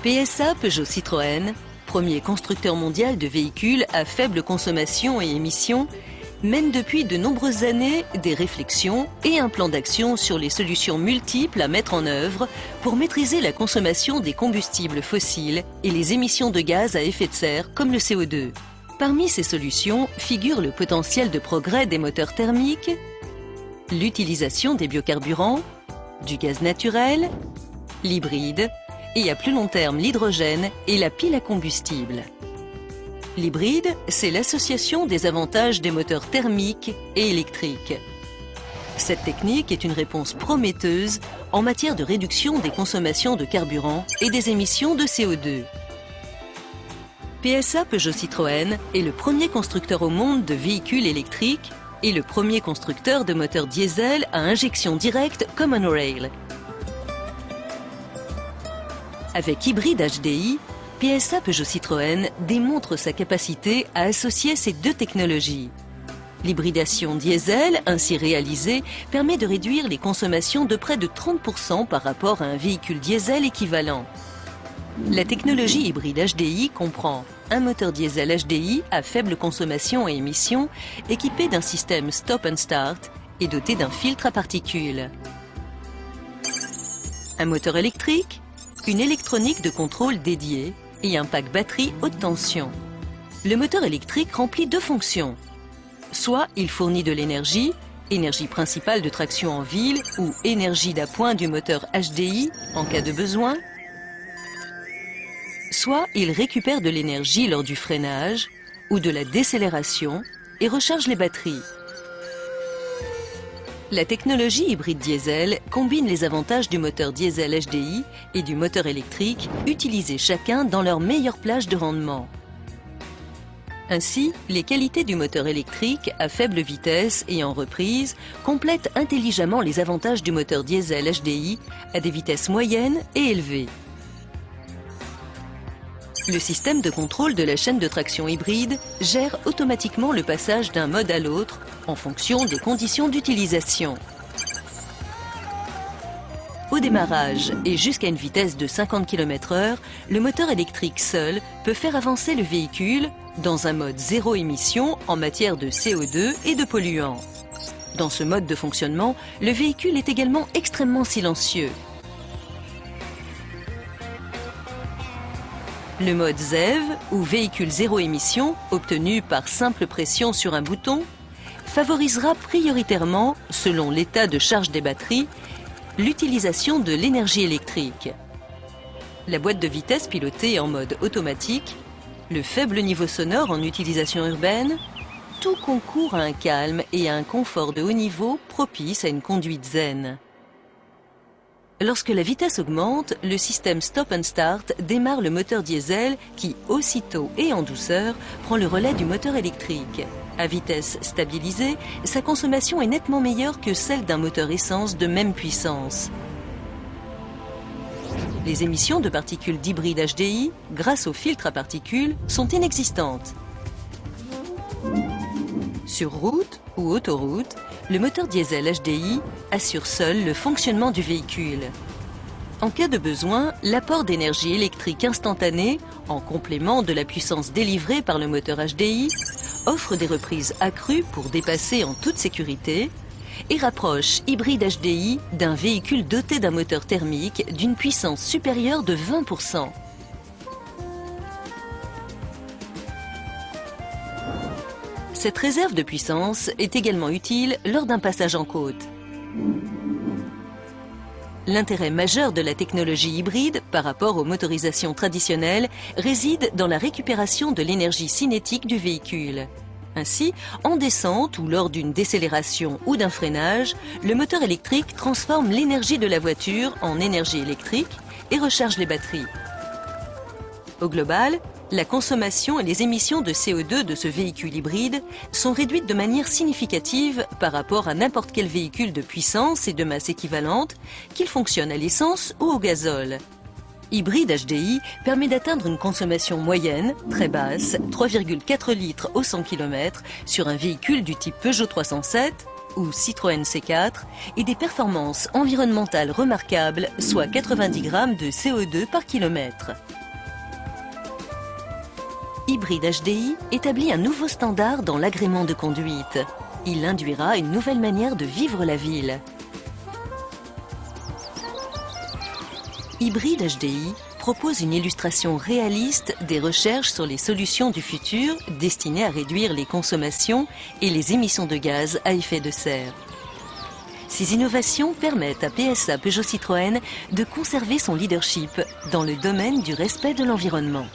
PSA Peugeot Citroën, premier constructeur mondial de véhicules à faible consommation et émissions, mène depuis de nombreuses années des réflexions et un plan d'action sur les solutions multiples à mettre en œuvre pour maîtriser la consommation des combustibles fossiles et les émissions de gaz à effet de serre comme le CO2. Parmi ces solutions figure le potentiel de progrès des moteurs thermiques, l'utilisation des biocarburants, du gaz naturel, l'hybride et à plus long terme l'hydrogène et la pile à combustible. L'hybride, c'est l'association des avantages des moteurs thermiques et électriques. Cette technique est une réponse prometteuse en matière de réduction des consommations de carburant et des émissions de CO2. PSA Peugeot Citroën est le premier constructeur au monde de véhicules électriques et le premier constructeur de moteurs diesel à injection directe Common Rail. Avec Hybride HDI, PSA Peugeot Citroën démontre sa capacité à associer ces deux technologies. L'hybridation diesel, ainsi réalisée, permet de réduire les consommations de près de 30% par rapport à un véhicule diesel équivalent. La technologie hybride HDI comprend un moteur diesel HDI à faible consommation et émissions, équipé d'un système stop and start et doté d'un filtre à particules. Un moteur électrique, une électronique de contrôle dédiée et un pack batterie haute tension. Le moteur électrique remplit deux fonctions. Soit il fournit de l'énergie, énergie principale de traction en ville ou énergie d'appoint du moteur HDI en cas de besoin, soit il récupère de l'énergie lors du freinage ou de la décélération et recharge les batteries. La technologie hybride diesel combine les avantages du moteur diesel HDI et du moteur électrique, utilisés chacun dans leur meilleure plage de rendement. Ainsi, les qualités du moteur électrique à faible vitesse et en reprise complètent intelligemment les avantages du moteur diesel HDI à des vitesses moyennes et élevées. Le système de contrôle de la chaîne de traction hybride gère automatiquement le passage d'un mode à l'autre en fonction des conditions d'utilisation. Au démarrage et jusqu'à une vitesse de 50 km/h, le moteur électrique seul peut faire avancer le véhicule dans un mode zéro émission en matière de CO2 et de polluants. Dans ce mode de fonctionnement, le véhicule est également extrêmement silencieux. Le mode ZEV, ou véhicule zéro émission, obtenu par simple pression sur un bouton, favorisera prioritairement, selon l'état de charge des batteries, l'utilisation de l'énergie électrique. La boîte de vitesse pilotée en mode automatique, le faible niveau sonore en utilisation urbaine, tout concourt à un calme et à un confort de haut niveau propice à une conduite zen. Lorsque la vitesse augmente, le système Stop and Start démarre le moteur diesel qui, aussitôt et en douceur, prend le relais du moteur électrique. À vitesse stabilisée, sa consommation est nettement meilleure que celle d'un moteur essence de même puissance. Les émissions de particules d'hybride HDI, grâce au filtre à particules, sont inexistantes. Sur route ou autoroute, le moteur diesel HDI assure seul le fonctionnement du véhicule. En cas de besoin, l'apport d'énergie électrique instantanée, en complément de la puissance délivrée par le moteur HDI, offre des reprises accrues pour dépasser en toute sécurité et rapproche Hybride HDI d'un véhicule doté d'un moteur thermique d'une puissance supérieure de 20%. Cette réserve de puissance est également utile lors d'un passage en côte. L'intérêt majeur de la technologie hybride par rapport aux motorisations traditionnelles réside dans la récupération de l'énergie cinétique du véhicule. Ainsi, en descente ou lors d'une décélération ou d'un freinage, le moteur électrique transforme l'énergie de la voiture en énergie électrique et recharge les batteries. Au global, la consommation et les émissions de CO2 de ce véhicule hybride sont réduites de manière significative par rapport à n'importe quel véhicule de puissance et de masse équivalente, qu'il fonctionne à l'essence ou au gazole. Hybride HDI permet d'atteindre une consommation moyenne, très basse, 3,4 litres au 100 km sur un véhicule du type Peugeot 307, ou Citroën C4 et des performances environnementales remarquables, soit 90 grammes de CO2 par kilomètre. Hybrid HDI établit un nouveau standard dans l'agrément de conduite. Il induira une nouvelle manière de vivre la ville. Hybrid HDI propose une illustration réaliste des recherches sur les solutions du futur destinées à réduire les consommations et les émissions de gaz à effet de serre. Ces innovations permettent à PSA Peugeot Citroën de conserver son leadership dans le domaine du respect de l'environnement.